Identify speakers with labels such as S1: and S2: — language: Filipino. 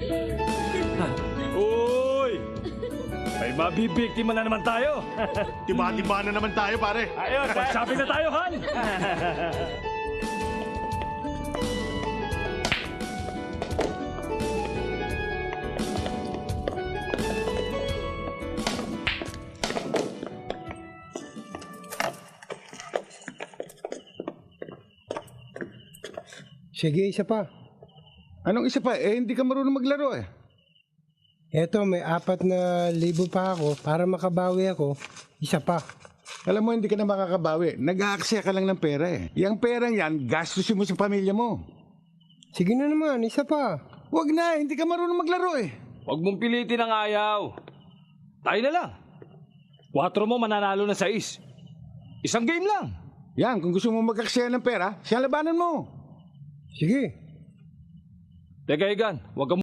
S1: Uy! May mabibiktima na naman tayo.
S2: Tiba-tiba na naman tayo, pare.
S1: Ayun, mag-shopping na tayo, Han!
S3: Sige, isa pa.
S2: Anong isa pa? Hindi ka marunong maglaro eh.
S3: Eto, may 4,000 pa ako para makabawi ako. Isa pa.
S2: Alam mo, hindi ka na makakabawi. Nag-aaksaya ka lang ng pera eh. Yang perang yan, gastusin mo sa pamilya mo.
S3: Sige na naman, isa pa.
S2: Huwag na, hindi ka marunong maglaro eh.
S1: Huwag mong pilitin ang ayaw. Tayo na lang. 4 mo mananalo na 6. Isang game lang.
S2: Yan, kung gusto mo mag-aksaya ng pera, siya labanan mo.
S3: Sige.
S1: Teka, Igan, huwag ka